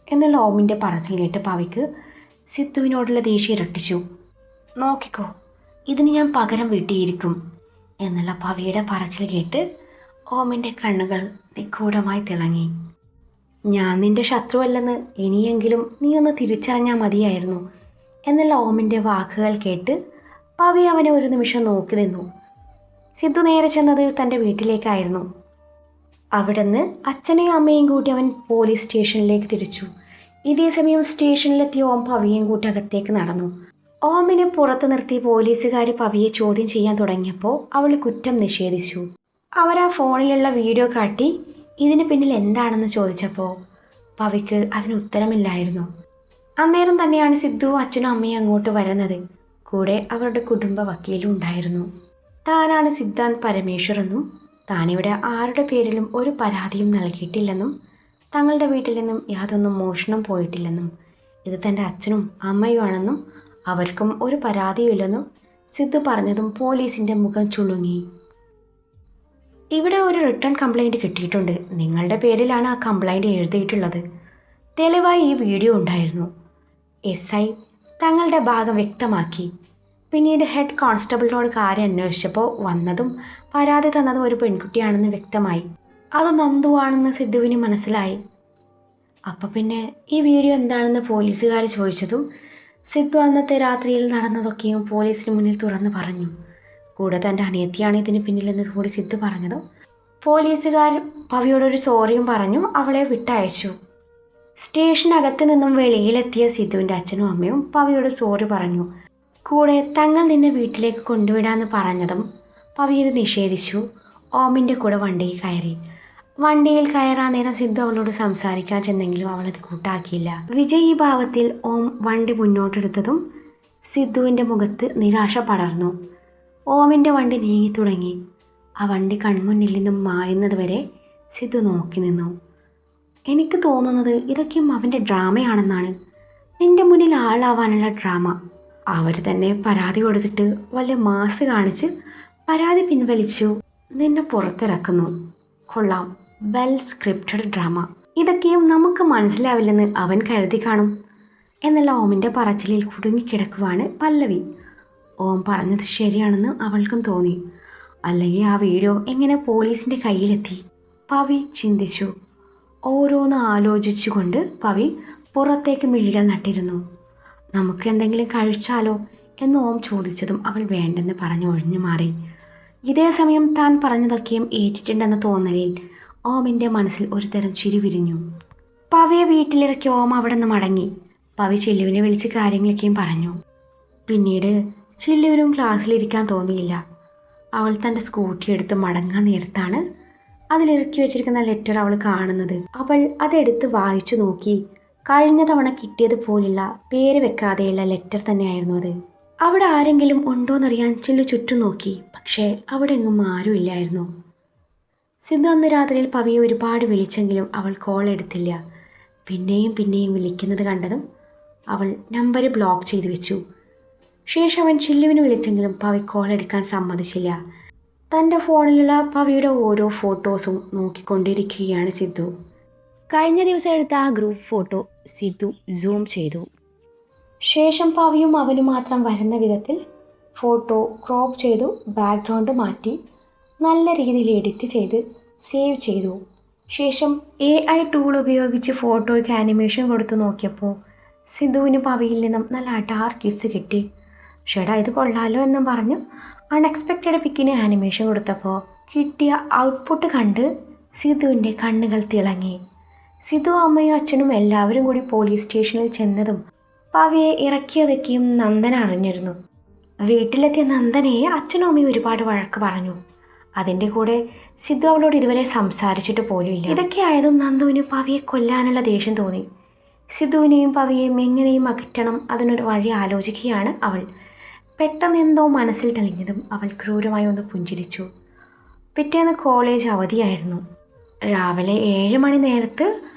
എന്നുള്ള ഓമിൻ്റെ പറച്ചിൽ കേട്ട് പവിക്ക് സിദ്ധുവിനോടുള്ള ദേഷ്യം ഇരട്ടിച്ചു. നോക്കിക്കോ, ഇതിന് ഞാൻ പകരം വീട്ടിയിരിക്കും എന്നുള്ള പവിയുടെ പറച്ചിൽ കേട്ട് ഓമിൻ്റെ കണ്ണുകൾ നിഗൂഢമായി തിളങ്ങി. ഞാൻ നിന്റെ ശത്രുവല്ലെന്ന് ഇനിയെങ്കിലും നീ ഒന്ന് തിരിച്ചറിഞ്ഞാൽ മതിയായിരുന്നു എന്നുള്ള ഓമിൻ്റെ വാക്കുകൾ കേട്ട് പവി അവനെ ഒരു നിമിഷം നോക്കി നിന്നു. സിദ്ധു നേരെ ചെന്നത് തൻ്റെ വീട്ടിലേക്കായിരുന്നു. അവിടുന്ന് അച്ഛനെയും അമ്മയും കൂട്ടി അവൻ പോലീസ് സ്റ്റേഷനിലേക്ക് തിരിച്ചു. ഇതേ സമയം സ്റ്റേഷനിലെത്തിയ ഓം പവിയെയും കൂട്ടി അകത്തേക്ക് നടന്നു. ഓമിനെ പുറത്ത് നിർത്തി പോലീസുകാർ പവിയെ ചോദ്യം ചെയ്യാൻ തുടങ്ങിയപ്പോൾ അവൾ കുറ്റം നിഷേധിച്ചു. അവർ ആ ഫോണിലുള്ള വീഡിയോ കാട്ടി ഇതിന് പിന്നിൽ എന്താണെന്ന് ചോദിച്ചപ്പോൾ പവിക്ക് അതിന് ഉത്തരമില്ലായിരുന്നു. അന്നേരം തന്നെയാണ് സിദ്ധു അച്ഛനും അമ്മയും അങ്ങോട്ട് വരുന്നത്. കൂടെ അവരുടെ കുടുംബ വക്കീലും ഉണ്ടായിരുന്നു. താനാണ് സിദ്ധാന്ത് പരമേശ്വർ എന്നും താനിവിടെ ആരുടെ പേരിലും ഒരു പരാതിയും നൽകിയിട്ടില്ലെന്നും തങ്ങളുടെ വീട്ടിൽ നിന്നും യാതൊന്നും മോഷണം പോയിട്ടില്ലെന്നും ഇത് തൻ്റെ അച്ഛനും അമ്മയുമാണെന്നും അവർക്കും ഒരു പരാതിയുമില്ലെന്നും സിദ്ധു പറഞ്ഞതും പോലീസിൻ്റെ മുഖം ചുളുങ്ങി. ഇവിടെ ഒരു റിട്ടേൺ കംപ്ലൈൻറ്റ് കിട്ടിയിട്ടുണ്ട്. നിങ്ങളുടെ പേരിലാണ് ആ കംപ്ലൈൻറ്റ് എഴുതിയിട്ടുള്ളത്. തെളിവായി ഈ വീഡിയോ ഉണ്ടായിരുന്നു. SI തങ്ങളുടെ ഭാഗം വ്യക്തമാക്കി. പിന്നീട് ഹെഡ് കോൺസ്റ്റബിളിനോട് കാര്യം അന്വേഷിച്ചപ്പോൾ വന്നതും പരാതി തന്നതും ഒരു പെൺകുട്ടിയാണെന്ന് വ്യക്തമായി. അത് നന്ദുവാണെന്ന് സിദ്ധുവിന് മനസ്സിലായി. അപ്പോൾ പിന്നെ ഈ വീഡിയോ എന്താണെന്ന് പോലീസുകാർ ചോദിച്ചതും സിദ്ധു അന്നത്തെ രാത്രിയിൽ നടന്നതൊക്കെയും പോലീസിന് മുന്നിൽ തുറന്നു പറഞ്ഞു. കൂടെ തൻ്റെ അനിയത്തിയാണ് ഇതിന് പിന്നിലെന്ന് കൂടി സിദ്ധു പറഞ്ഞതും പോലീസുകാർ പവിയോടൊരു സോറിയും പറഞ്ഞു അവളെ വിട്ടയച്ചു. സ്റ്റേഷനകത്ത് നിന്നും വെളിയിലെത്തിയ സിദ്ധുവിൻ്റെ അച്ഛനും അമ്മയും പവിയോട് സോറി പറഞ്ഞു. കൂടെ തങ്ങൾ നിന്നെ വീട്ടിലേക്ക് കൊണ്ടുവിടാമെന്ന് പറഞ്ഞതും പവി ഇത് നിഷേധിച്ചു. ഓമിൻ്റെ കൂടെ വണ്ടിയിൽ കയറി. വണ്ടിയിൽ കയറാൻ നേരം സിദ്ധു അവളോട് സംസാരിക്കാൻ ചെന്നെങ്കിലും അവളത് കൂട്ടാക്കിയില്ല. വിജയീ ഭാവത്തിൽ ഓം വണ്ടി മുന്നോട്ടെടുത്തതും സിദ്ധുവിൻ്റെ മുഖത്ത് നിരാശ പടർന്നു. ഓമിൻ്റെ വണ്ടി നീങ്ങി തുടങ്ങി. ആ വണ്ടി കൺമുന്നിൽ നിന്നും മായുന്നത് വരെ സിദ്ധു നോക്കി നിന്നു. എനിക്ക് തോന്നുന്നത് ഇതൊക്കെയും അവൻ്റെ ഡ്രാമയാണെന്നാണ്. നിൻ്റെ മുന്നിൽ ആളാവാനുള്ള ഡ്രാമ. അവർ തന്നെ പരാതി കൊടുത്തിട്ട് വലിയ മാസ് കാണിച്ച് പരാതി പിൻവലിച്ചു നിന്നെ പുറത്തിറക്കുന്നു. കൊള്ളാം, വെൽ സ്ക്രിപ്റ്റഡ് ഡ്രാമ. ഇതൊക്കെയും നമുക്ക് മനസ്സിലാവില്ലെന്ന് അവൻ കരുതി കാണും എന്നുള്ള ഓമിൻ്റെ പറച്ചിലിൽ കുടുങ്ങിക്കിടക്കുവാണ് പല്ലവി. ഓം പറഞ്ഞത് ശരിയാണെന്ന് അവൾക്കും തോന്നി. അല്ലെങ്കിൽ ആ വീഡിയോ എങ്ങനെ പോലീസിൻ്റെ കയ്യിലെത്തി? പവി ചിന്തിച്ചു. ഓരോന്ന് ആലോചിച്ചുകൊണ്ട് പവി പുറത്തേക്ക് മിഴികൾ നട്ടിരുന്നു. നമുക്ക് എന്തെങ്കിലും കഴിച്ചാലോ എന്ന് ഓം ചോദിച്ചതും അവൾ വേണ്ടെന്ന് പറഞ്ഞ് ഒഴിഞ്ഞു മാറി. ഇതേ സമയം താൻ പറഞ്ഞതൊക്കെയും ഏറ്റിട്ടുണ്ടെന്ന തോന്നലിൽ ഓമിൻ്റെ മനസ്സിൽ ഒരു തരം ചിരി വിരിഞ്ഞു. പവിയെ വീട്ടിലിറക്കി ഓം അവിടെ നിന്ന് മടങ്ങി. പവി ചില്ലുവിനെ വിളിച്ച് കാര്യങ്ങളൊക്കെയും പറഞ്ഞു. പിന്നീട് ചില്ലുവിനും ക്ലാസ്സിലിരിക്കാൻ തോന്നിയില്ല. അവൾ തൻ്റെ സ്കൂട്ടി എടുത്ത് മടങ്ങാൻ നേരത്താണ് അതിലിറക്കി വെച്ചിരിക്കുന്ന ലെറ്റർ അവൾ കാണുന്നത്. അവൾ അതെടുത്ത് വായിച്ചു നോക്കി. കഴിഞ്ഞ തവണ കിട്ടിയതുപോലുള്ള പേര് വെക്കാതെയുള്ള ലെറ്റർ തന്നെയായിരുന്നു അത്. അവിടെ ആരെങ്കിലും ഉണ്ടോയെന്നറിയാൻ ചില്ലു ചുറ്റും നോക്കി. പക്ഷേ അവിടെ എങ്ങും ആരും ഇല്ലായിരുന്നു. സിദ്ധു അന്ന് രാത്രിയിൽ പവിയെ ഒരുപാട് വിളിച്ചെങ്കിലും അവൾ കോൾ എടുത്തില്ല. പിന്നെയും പിന്നെയും വിളിക്കുന്നത് കണ്ടതും അവൾ നമ്പർ ബ്ലോക്ക് ചെയ്തു വെച്ചു. ശേഷം അവൻ ചില്ലുവിന് വിളിച്ചെങ്കിലും പവി കോൾ എടുക്കാൻ സമ്മതിച്ചില്ല. തൻ്റെ ഫോണിലുള്ള പവിയുടെ ഓരോ ഫോട്ടോസും നോക്കിക്കൊണ്ടിരിക്കുകയാണ് സിദ്ധു. കഴിഞ്ഞ ദിവസം എടുത്ത ആ ഗ്രൂപ്പ് ഫോട്ടോ സിദ്ധു സൂം ചെയ്തു. ശേഷം പവിയും അവനും മാത്രം വരുന്ന വിധത്തിൽ ഫോട്ടോ ക്രോപ്പ് ചെയ്തു, ബാക്ക്ഗ്രൗണ്ട് മാറ്റി നല്ല രീതിയിൽ എഡിറ്റ് ചെയ്ത് സേവ് ചെയ്തു. ശേഷം AI ടൂൾ ഉപയോഗിച്ച് ഫോട്ടോയ്ക്ക് ആനിമേഷൻ കൊടുത്ത് നോക്കിയപ്പോൾ സിദ്ധുവിന് പവിയിൽ നിന്നും നല്ല അടാർ കിസ് കിട്ടി. ഷേടാ ഇത് കൊള്ളാലോ എന്നും പറഞ്ഞു അൺഎക്സ്പെക്റ്റഡ് പിക്കിന് ആനിമേഷൻ കൊടുത്തപ്പോൾ കിട്ടിയ ഔട്ട്പുട്ട് കണ്ട് സിദ്ധുവിൻ്റെ കണ്ണുകൾ തിളങ്ങി. സിദ്ധു അമ്മയും അച്ഛനും എല്ലാവരും കൂടി പോലീസ് സ്റ്റേഷനിൽ ചെന്നതും പവിയെ ഇറക്കിയതൊക്കെയും നന്ദന അറിഞ്ഞിരുന്നു. വീട്ടിലെത്തിയ നന്ദനയെ അച്ഛനും അമ്മയും ഒരുപാട് വഴക്ക് പറഞ്ഞു. അതിൻ്റെ കൂടെ സിദ്ധു അവളോട് ഇതുവരെ സംസാരിച്ചിട്ട് പോലുമില്ല. ഇതൊക്കെ ആയതും നന്ദുവിന് പവിയെ കൊല്ലാനുള്ള ദേഷ്യം തോന്നി. സിദ്ധുവിനെയും പവിയെയും എങ്ങനെയും അകറ്റണം, അതിനൊരു വഴി ആലോചിക്കുകയാണ് അവൾ. പെട്ടെന്ന് എന്തോ മനസ്സിൽ തെളിഞ്ഞതും അവൾ ക്രൂരമായി ഒന്ന് പുഞ്ചിരിച്ചു. പിറ്റേന്ന് കോളേജ് അവധിയായിരുന്നു. രാവിലെ 7 മണി നേരത്ത്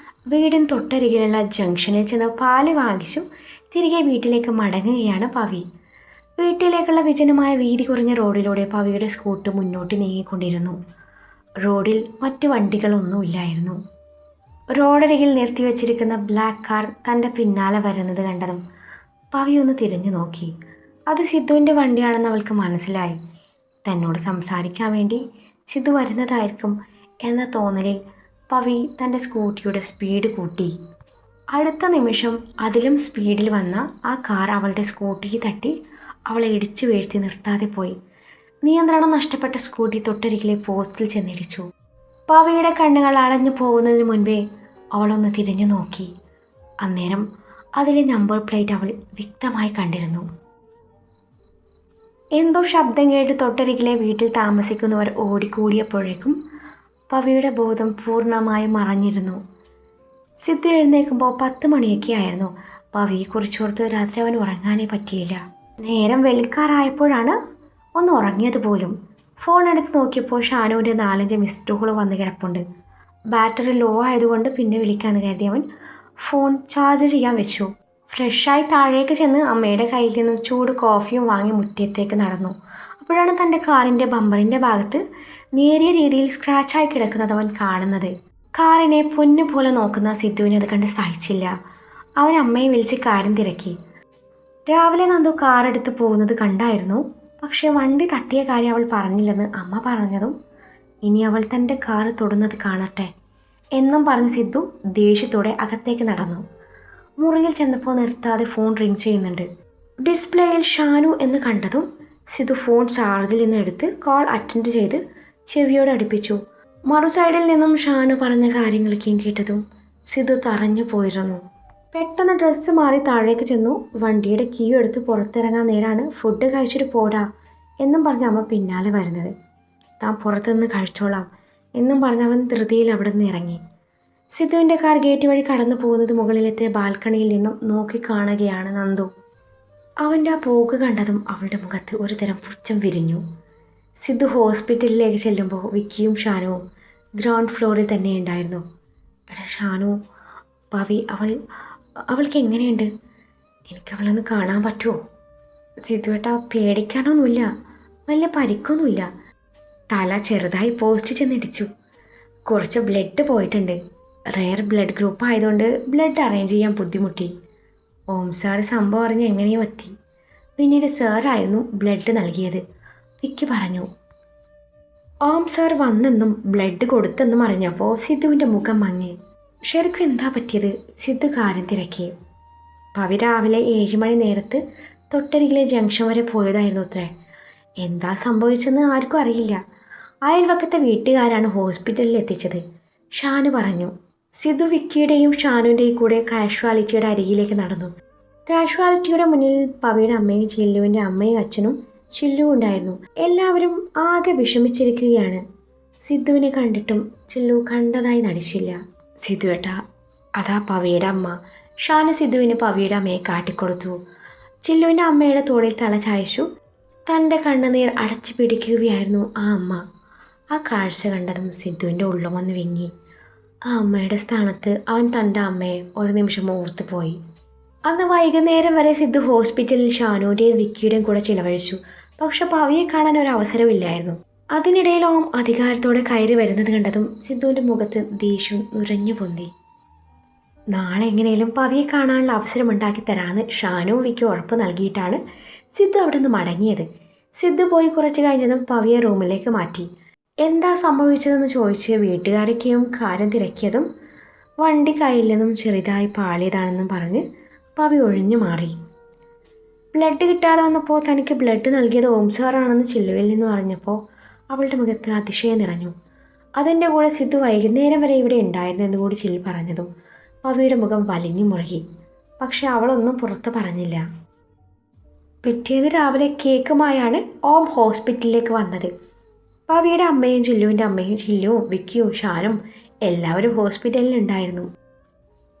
വീടിന് തൊട്ടരികിലുള്ള ജംഗ്ഷനിൽ ചെന്ന് പാല് വാങ്ങിച്ചു തിരികെ വീട്ടിലേക്ക് മടങ്ങുകയാണ് പവി. വീട്ടിലേക്കുള്ള വിജനമായ വീതി കുറഞ്ഞ റോഡിലൂടെ പവിയുടെ സ്കൂട്ടർ മുന്നോട്ട് നീങ്ങിക്കൊണ്ടിരുന്നു. റോഡിൽ മറ്റു വണ്ടികളൊന്നുമില്ലായിരുന്നു. റോഡരികിൽ നിർത്തിവെച്ചിരിക്കുന്ന ബ്ലാക്ക് കാർ തൻ്റെ പിന്നാലെ വരുന്നത് കണ്ടതും പവി ഒന്ന് തിരിഞ്ഞു നോക്കി. അത് സിദ്ധുവിൻ്റെ വണ്ടിയാണെന്ന് അവൾക്ക് മനസ്സിലായി. തന്നോട് സംസാരിക്കാൻ വേണ്ടി സിദ്ധു വരുന്നതായിരിക്കും എന്ന തോന്നലിൽ പവി തൻ്റെ സ്കൂട്ടിയുടെ സ്പീഡ് കൂട്ടി. അടുത്ത നിമിഷം അതിലും സ്പീഡിൽ വന്ന ആ കാർ അവളുടെ സ്കൂട്ടിക്ക് തട്ടി അവളെ ഇടിച്ചു വീഴ്ത്തി നിർത്താതെ പോയി. നിയന്ത്രണം നഷ്ടപ്പെട്ട സ്കൂട്ടി തൊട്ടരികിലെ പോസ്റ്റിൽ ചെന്നിടിച്ചു. പവിയുടെ കണ്ണുകൾ അടഞ്ഞു പോകുന്നതിന് മുൻപേ അവളൊന്ന് തിരിഞ്ഞു നോക്കി. അന്നേരം അതിലെ നമ്പർ പ്ലേറ്റ് അവൾ വ്യക്തമായി കണ്ടിരുന്നു. എന്തോ ശബ്ദം കേട്ട് തൊട്ടരികിലെ വീട്ടിൽ താമസിക്കുന്നവർ ഓടിക്കൂടിയപ്പോഴേക്കും പവിയുടെ ബോധം പൂർണ്ണമായും മറഞ്ഞിരുന്നു. സിദ്ധു എഴുന്നേൽക്കുമ്പോൾ 10 മണിയൊക്കെ ആയിരുന്നു. പവിയെക്കുറിച്ചോർത്ത് രാത്രി അവൻ ഉറങ്ങാനേ പറ്റിയില്ല. നേരം വെളുക്കാറായപ്പോഴാണ് ഒന്ന് ഉറങ്ങിയത് പോലും. ഫോൺ എടുത്ത് നോക്കിയപ്പോൾ ഷാനുവിൻ്റെ 4-5 മിസ്ഡ് കോൾ വന്ന് കിടപ്പുണ്ട്. ബാറ്ററി ലോ ആയതുകൊണ്ട് പിന്നെ വിളിക്കാമെന്ന് കരുതി അവൻ ഫോൺ ചാർജ് ചെയ്യാൻ വെച്ചു. ഫ്രഷായി താഴേക്ക് ചെന്ന് അമ്മയുടെ കയ്യിൽ നിന്നും ചൂട് കോഫിയും വാങ്ങി മുറ്റത്തേക്ക് നടന്നു. അപ്പോഴാണ് തൻ്റെ കാറിൻ്റെ ബമ്പറിൻ്റെ ഭാഗത്ത് നേരിയ രീതിയിൽ സ്ക്രാച്ചായി കിടക്കുന്നത് അവൻ കാണുന്നത്. കാറിനെ പൊന്നു പോലെ നോക്കുന്ന സിദ്ധുവിനെ അത് കണ്ട് സഹിച്ചില്ല. അവൻ അമ്മയെ വിളിച്ച് കാര്യം തിരക്കി. രാവിലെ നന്ദു കാറെടുത്ത് പോകുന്നത് കണ്ടായിരുന്നു. പക്ഷേ വണ്ടി തട്ടിയ കാര്യം അവൾ പറഞ്ഞില്ലെന്ന് അമ്മ പറഞ്ഞതും ഇനി അവൾ തൻ്റെ കാറ് തൊടുന്നത് കാണട്ടെ എന്നും പറഞ്ഞ് സിദ്ധു ദേഷ്യത്തോടെ അകത്തേക്ക് നടന്നു. മുറിയിൽ ചെന്നപ്പോൾ നിർത്താതെ ഫോൺ റിങ് ചെയ്യുന്നുണ്ട്. ഡിസ്പ്ലേയിൽ ഷാനു എന്ന് കണ്ടതും സിദ്ധു ഫോൺ ചാർജിൽ നിന്ന് എടുത്ത് കോൾ അറ്റൻഡ് ചെയ്ത് ചെവിയോട് അടുപ്പിച്ചു. മറു സൈഡിൽ നിന്നും ഷാനു പറഞ്ഞ കാര്യങ്ങളൊക്കെയും കേട്ടതും സിദ്ധു തറഞ്ഞു പോയിരുന്നു. പെട്ടെന്ന് ഡ്രസ്സ് മാറി താഴേക്ക് ചെന്നു. വണ്ടിയുടെ കീ എടുത്ത് പുറത്തിറങ്ങാൻ നേരാണ് ഫുഡ് കഴിച്ചിട്ട് പോടാ എന്നും പറഞ്ഞ് അമ്മ പിന്നാലെ വരുന്നത്. താൻ പുറത്തുനിന്ന് കഴിച്ചോളാം എന്നും പറഞ്ഞ് അവൻ ധൃതിയിൽ അവിടെ നിന്ന് ഇറങ്ങി. സിദ്ധുവിൻ്റെ കാർ ഗേറ്റ് വഴി കടന്നു പോകുന്നത് മുകളിലത്തെ ബാൽക്കണിയിൽ നിന്നും നോക്കി കാണുകയാണ് നന്ദു. അവൻ്റെ ആ പോക്ക് കണ്ടതും അവളുടെ മുഖത്ത് ഒരു തരം പുച്ഛം വിരിഞ്ഞു. സിദ്ധു ഹോസ്പിറ്റലിലേക്ക് ചെല്ലുമ്പോൾ വിക്കിയും ഷാനുവും ഗ്രൗണ്ട് ഫ്ലോറിൽ തന്നെ ഉണ്ടായിരുന്നു. എടാ ഷാനു, പവി അവൾക്ക് എങ്ങനെയുണ്ട്? എനിക്കവളൊന്ന് കാണാൻ പറ്റുമോ? സിദ്ധുവേട്ട, പേടിക്കാനൊന്നുമില്ല, വലിയ പരിക്കൊന്നുമില്ല. തല ചെറുതായി പോസ്റ്റ് ചെന്നിടിച്ചു. കുറച്ച് ബ്ലഡ് പോയിട്ടുണ്ട്. റെയർ ബ്ലഡ് ഗ്രൂപ്പ് ആയതുകൊണ്ട് ബ്ലഡ് അറേഞ്ച് ചെയ്യാൻ ബുദ്ധിമുട്ടി. ഓം സാർ സംഭവം അറിഞ്ഞ് എങ്ങനെയോ എത്തി. പിന്നീട് സാറായിരുന്നു ബ്ലഡ് നൽകിയത്, വിക്കി പറഞ്ഞു. ഓം സാർ വന്നെന്നും ബ്ലഡ് കൊടുത്തെന്നും അറിഞ്ഞപ്പോൾ സിദ്ധുവിൻ്റെ മുഖം മങ്ങി. ശരിക്കും എന്താ പറ്റിയത്? സിദ്ധു കാര്യം തിരക്കി. പവി രാവിലെ 7 മണി നേരത്ത് തൊട്ടരികിലെ ജംഗ്ഷൻ വരെ പോയതായിരുന്നു അത്രേ. എന്താ സംഭവിച്ചെന്ന് ആർക്കും അറിയില്ല. അയൽവക്കത്തെ വീട്ടുകാരാണ് ഹോസ്പിറ്റലിൽ എത്തിച്ചത്, ഷാനു പറഞ്ഞു. സിദ്ധു വിക്കിയുടെയും ഷാനുവിൻ്റെയും കൂടെ കാഷ്വാലിറ്റിയുടെ അരികിലേക്ക് നടന്നു. കാഷ്വാലിറ്റിയുടെ മുന്നിൽ പവിയുടെ അമ്മയും ചില്ലുവിൻ്റെ അമ്മയും അച്ഛനും ചില്ലുവും ഉണ്ടായിരുന്നു. എല്ലാവരും ആകെ വിഷമിച്ചിരിക്കുകയാണ്. സിദ്ധുവിനെ കണ്ടിട്ടും ചില്ലു കണ്ടതായി നടിച്ചില്ല. സിദ്ധുവേട്ട, അതാ പവിയുടെ അമ്മ. ഷാനു സിദ്ധുവിന് പവിയുടെ അമ്മയെ കാട്ടിക്കൊടുത്തു. ചില്ലുവിൻ്റെ അമ്മയുടെ തോളിൽ തല ചായച്ചു. തൻ്റെ കണ്ണുനീർ അടച്ചു പിടിക്കുകയായിരുന്നു ആ അമ്മ. ആ കാഴ്ച കണ്ടതും സിദ്ധുവിൻ്റെ ഉള്ളം വന്ന് വിങ്ങി. ആ അമ്മയുടെ സ്ഥാനത്ത് അവൻ തൻ്റെ അമ്മയെ ഒരു നിമിഷം ഓർത്തു പോയി. അന്ന് വൈകുന്നേരം വരെ സിദ്ധു ഹോസ്പിറ്റലിൽ ഷാനുവിൻ്റെയും വിക്കിയുടെയും കൂടെ ചിലവഴിച്ചു. പക്ഷെ പവിയെ കാണാൻ ഒരു അവസരമില്ലായിരുന്നു. അതിനിടയിൽ ഓം അധികാരത്തോടെ കയറി വരുന്നത് കണ്ടതും സിദ്ധുവിൻ്റെ മുഖത്ത് ദേഷ്യം നുരഞ്ഞു പൊന്തി. നാളെ എങ്ങനെയും പവിയെ കാണാനുള്ള അവസരം ഉണ്ടാക്കി തരാമെന്ന് ഷാനുവും വിക്കി ഉറപ്പ് നൽകിയിട്ടാണ് സിദ്ധു അവിടെ നിന്ന് മടങ്ങിയത്. സിദ്ധു പോയി കുറച്ച് കഴിഞ്ഞതും പവിയെ റൂമിലേക്ക് മാറ്റി. എന്താ സംഭവിച്ചതെന്ന് ചോദിച്ച് വീട്ടുകാരൊക്കെയും കാര്യം തിരക്കിയതും വണ്ടി കയ്യിൽ നിന്നും ചെറുതായി പാളിയതാണെന്നും പറഞ്ഞ് പവി ഒഴിഞ്ഞു മാറി. ബ്ലഡ് കിട്ടാതെ വന്നപ്പോൾ തനിക്ക് ബ്ലഡ് നൽകിയത് ഓം സാറാണെന്ന് ചില്ലുവിൽ നിന്ന് പറഞ്ഞപ്പോൾ അവളുടെ മുഖത്ത് അതിശയം നിറഞ്ഞു. അതിൻ്റെ കൂടെ സിദ്ധു വൈകുന്നേരം വരെ ഇവിടെ ഉണ്ടായിരുന്നെന്ന് കൂടി ചില്ല് പറഞ്ഞതും പവിയുടെ മുഖം വലിഞ്ഞു മുറുകി. പക്ഷെ അവളൊന്നും പുറത്ത് പറഞ്ഞില്ല. പിറ്റേന്ന് രാവിലെ കേക്കുമായാണ് ഓം ഹോസ്പിറ്റലിലേക്ക് വന്നത്. പവിയുടെ അമ്മയും ചില്ലുവിൻ്റെ അമ്മയും ചില്ലുവും വിക്കിയും ഷാനും എല്ലാവരും ഹോസ്പിറ്റലിൽ ഉണ്ടായിരുന്നു.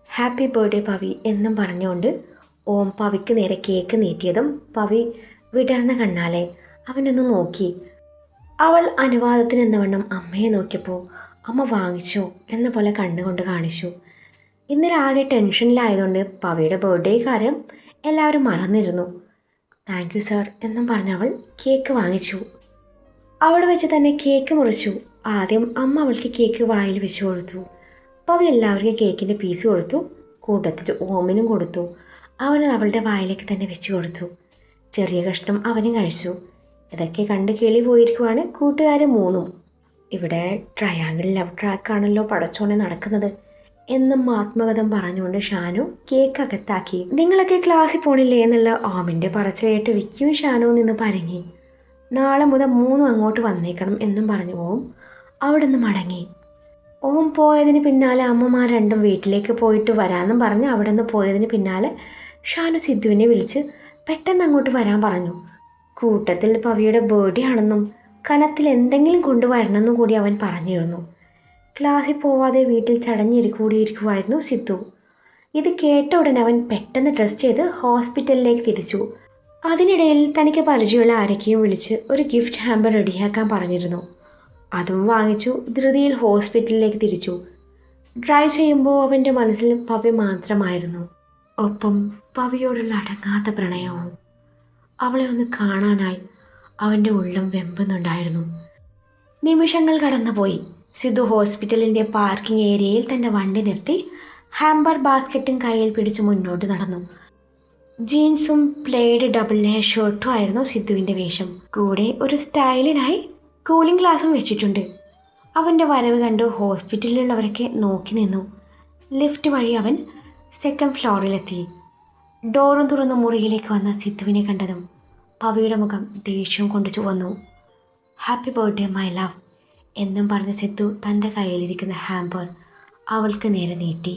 ഹാപ്പി ബർത്ത്ഡേ പവി എന്നും പറഞ്ഞുകൊണ്ട് ഓം പവിക്ക് നേരെ കേക്ക് നീട്ടിയതും പവി വിടർന്ന കണ്ണാലെ അവനൊന്ന് നോക്കി. അവൾ അനുവാദത്തിന് എന്നവണ്ണം അമ്മയെ നോക്കിയപ്പോൾ അമ്മ വാങ്ങിച്ചോ എന്ന പോലെ കണ്ണുകൊണ്ട് കാണിച്ചു. ഇന്നലെ ആകെ ടെൻഷനിലായതുകൊണ്ട് പവിയുടെ ബർത്ത്ഡേ കാര്യം എല്ലാവരും മറന്നിരുന്നു. താങ്ക് യു സാർ എന്നും പറഞ്ഞവൾ കേക്ക് വാങ്ങിച്ചു. അവിടെ വെച്ച് തന്നെ കേക്ക് മുറിച്ചു. ആദ്യം അമ്മ അവൾക്ക് കേക്ക് വായിൽ വെച്ച് കൊടുത്തു. പവി എല്ലാവർക്കും കേക്കിൻ്റെ പീസ് കൊടുത്തു. കൂട്ടത്തിൽ ഓമിനും കൊടുത്തു. അവന് അവളുടെ വായിലേക്ക് തന്നെ വെച്ച് കൊടുത്തു. ചെറിയ കഷ്ണം അവനും കഴിച്ചു. ഇതൊക്കെ കണ്ട് കിളി പോയിരിക്കുവാണ് കൂട്ടുകാർ മൂന്നും. ഇവിടെ ട്രയാങ്കിൾ ലവ് ട്രാക്കാണല്ലോ പടച്ചോനെ നടക്കുന്നത് എന്നും ആത്മകഥം പറഞ്ഞുകൊണ്ട് ഷാനു കേക്ക് അകത്താക്കി. നിങ്ങളൊക്കെ ക്ലാസ്സിൽ പോണില്ലേ എന്നുള്ള ഓമിൻ്റെ പറച്ചിലായിട്ട് വിക്കിയും ഷാനുവും നിന്ന് പരങ്ങി. നാളെ മുതൽ 3 അങ്ങോട്ട് വന്നേക്കണം എന്നും പറഞ്ഞു ഓം അവിടെ നിന്ന് മടങ്ങി. ഓം പോയതിന് പിന്നാലെ അമ്മമാർ രണ്ടും വീട്ടിലേക്ക് പോയിട്ട് വരാമെന്നും പറഞ്ഞ് അവിടെ നിന്ന് പോയതിന് പിന്നാലെ ഷാനു സിദ്ധുവിനെ വിളിച്ച് പെട്ടെന്ന് അങ്ങോട്ട് വരാൻ പറഞ്ഞു. കൂട്ടത്തിൽ പവിയുടെ ബർത്ത്ഡേ ആണെന്നും കനത്തിൽ എന്തെങ്കിലും കൊണ്ടുവരണമെന്നും കൂടി അവൻ പറഞ്ഞിരുന്നു. ക്ലാസ്സിൽ പോവാതെ വീട്ടിൽ ചടഞ്ഞിരിക്കൂടിയിരിക്കുമായിരുന്നു സിദ്ധു. ഇത് കേട്ട ഉടനെ അവൻ പെട്ടെന്ന് ഡ്രസ് ചെയ്ത് ഹോസ്പിറ്റലിലേക്ക് തിരിച്ചു. അതിനിടയിൽ തനിക്ക് പരിചയമുള്ള ആരൊക്കെയും വിളിച്ച് ഒരു ഗിഫ്റ്റ് ഹാമ്പർ റെഡിയാക്കാൻ പറഞ്ഞിരുന്നു. അതും വാങ്ങിച്ചു ധൃതിയിൽ ഹോസ്പിറ്റലിലേക്ക് തിരിച്ചു. ഡ്രൈവ് ചെയ്യുമ്പോൾ അവൻ്റെ മനസ്സിൽ പവി മാത്രമായിരുന്നു. ഒപ്പം പവിയോടുള്ള അടങ്ങാത്ത പ്രണയവും. അവളെ ഒന്ന് കാണാനായി അവൻ്റെ ഉള്ളം വെമ്പുന്നുണ്ടായിരുന്നു. നിമിഷങ്ങൾ കടന്നുപോയി. സിദ്ധു ഹോസ്പിറ്റലിൻ്റെ പാർക്കിംഗ് ഏരിയയിൽ തൻ്റെ വണ്ടി നിർത്തി ഹാമ്പർ ബാസ്ക്കറ്റും കയ്യിൽ പിടിച്ച് മുന്നോട്ട് നടന്നു. ജീൻസും പ്ലേഡ് ഡബിൾ ലെയർ ഷർട്ടും ആയിരുന്നു സിദ്ധുവിൻ്റെ വേഷം. കൂടെ ഒരു സ്റ്റൈലിനായി കൂളിംഗ് ഗ്ലാസും വെച്ചിട്ടുണ്ട്. അവൻ്റെ വരവ് കണ്ട് ഹോസ്പിറ്റലിലുള്ളവരൊക്കെ നോക്കി നിന്നു. ലിഫ്റ്റ് വഴി അവൻ 2nd ഫ്ലോറിലെത്തി. ഡോറും തുറന്ന് മുറിയിലേക്ക് വന്ന സിദ്ധുവിനെ കണ്ടതും പവിയുടെ മുഖം ദേഷ്യം കൊണ്ട് ചുവന്നു. ഹാപ്പി ബർത്ത്ഡേ മൈ ലവ് എന്നും പറഞ്ഞ സിദ്ധു തൻ്റെ കയ്യിലിരിക്കുന്ന ഹാമ്പർ അവൾക്ക് നേരെ നീട്ടി.